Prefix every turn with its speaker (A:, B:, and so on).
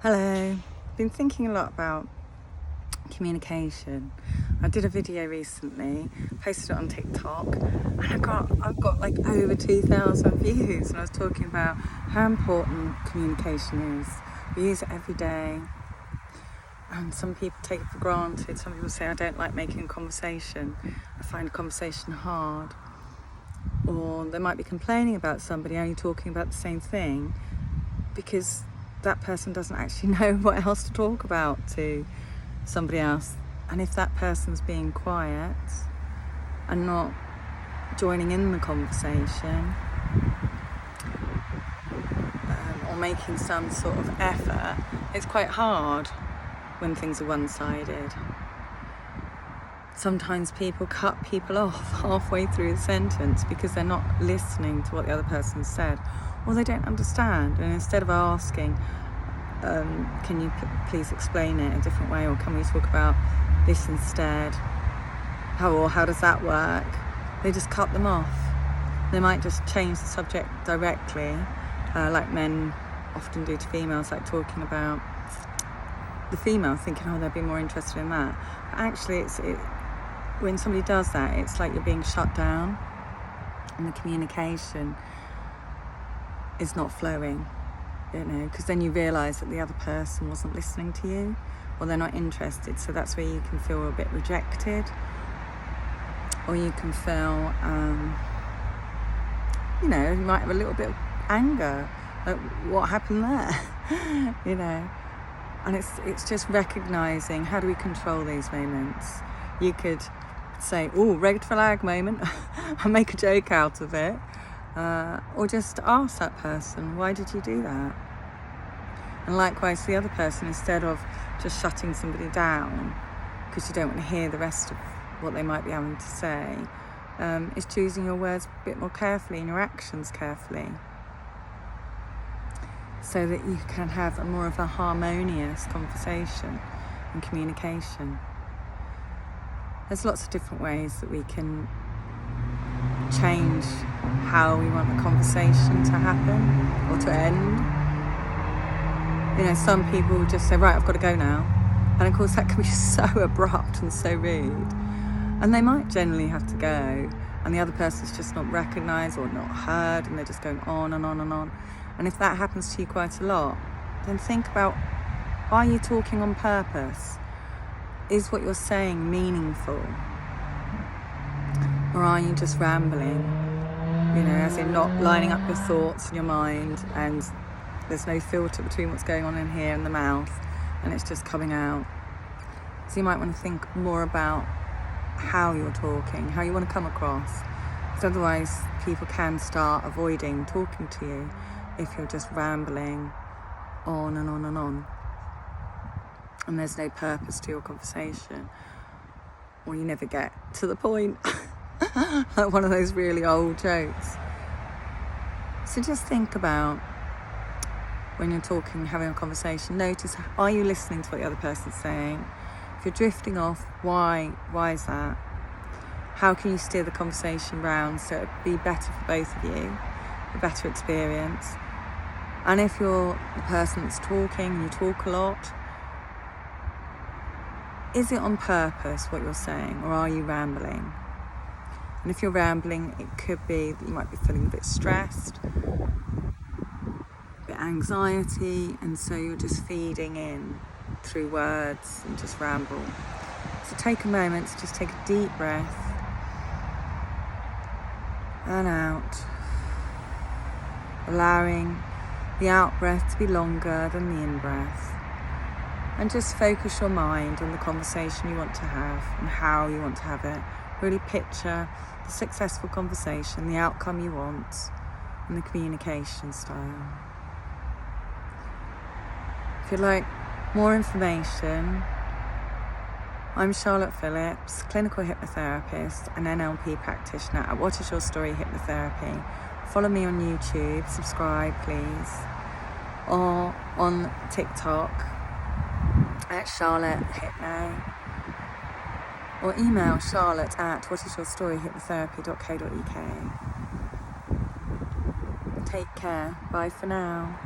A: Hello. Been thinking a lot about communication. I did a video recently, posted it on TikTok, and I've got like over 2,000 views, and I was talking about how important communication is. We use it every day, and some people take it for granted. Some people say, I don't like making a conversation. I find a conversation hard. Or they might be complaining about somebody only talking about the same thing because that person doesn't actually know what else to talk about to somebody else. And if that person's being quiet and not joining in the conversation or making some sort of effort, it's quite hard when things are one-sided. Sometimes people cut people off halfway through a sentence because they're not listening to what the other person said, or they don't understand. And instead of asking, can you please explain it a different way, or can we talk about this instead? How does that work? They just cut them off. They might just change the subject directly, like men often do to females, like talking about the female, thinking, oh, they'd be more interested in that. But actually, when somebody does that, it's like you're being shut down and the communication is not flowing, because then you realise that the other person wasn't listening to you, or they're not interested. So that's where you can feel a bit rejected, or you can feel, you might have a little bit of anger, like what happened there, And it's just recognising, how do we control these moments? You could say, oh, red flag moment, and make a joke out of it. Or just ask that person, why did you do that? And likewise, the other person, instead of just shutting somebody down because you don't want to hear the rest of what they might be having to say, is choosing your words a bit more carefully and your actions carefully, so that you can have more of a harmonious conversation and communication. There's lots of different ways that we can change how we want the conversation to happen or to end. Some people just say, right, I've got to go now. And of course that can be so abrupt and so rude. And they might generally have to go, and the other person's just not recognised or not heard, and they're just going on and on and on. And if that happens to you quite a lot, then think about, are you talking on purpose? Is what you're saying meaningful? Or are you just rambling? As in not lining up your thoughts in your mind, and there's no filter between what's going on in here and the mouth, and it's just coming out. So you might want to think more about how you're talking, how you want to come across. Because otherwise people can start avoiding talking to you if you're just rambling on and on and on, and there's no purpose to your conversation, or you never get to the point. Like one of those really old jokes. So just think about, when you're talking, having a conversation, notice, are you listening to what the other person's saying? If you're drifting off, why is that? How can you steer the conversation round so it'd be better for both of you, a better experience? And if you're the person that's talking and you talk a lot, is it on purpose what you're saying, or are you rambling? And if you're rambling, it could be that you might be feeling a bit stressed, a bit anxiety, and so you're just feeding in through words and just ramble. So take a moment to just take a deep breath and out, allowing the out breath to be longer than the in breath, and just focus your mind on the conversation you want to have and how you want to have it. Really picture the successful conversation, the outcome you want, and the communication style. If you'd like more information, I'm Charlotte Phillips, clinical hypnotherapist and NLP practitioner at What Is Your Story Hypnotherapy. Follow me on YouTube, subscribe please, or on TikTok at Charlotte Hypno, or email Charlotte at whatisyourstoryhypnotherapy.co.uk. Take care. Bye for now.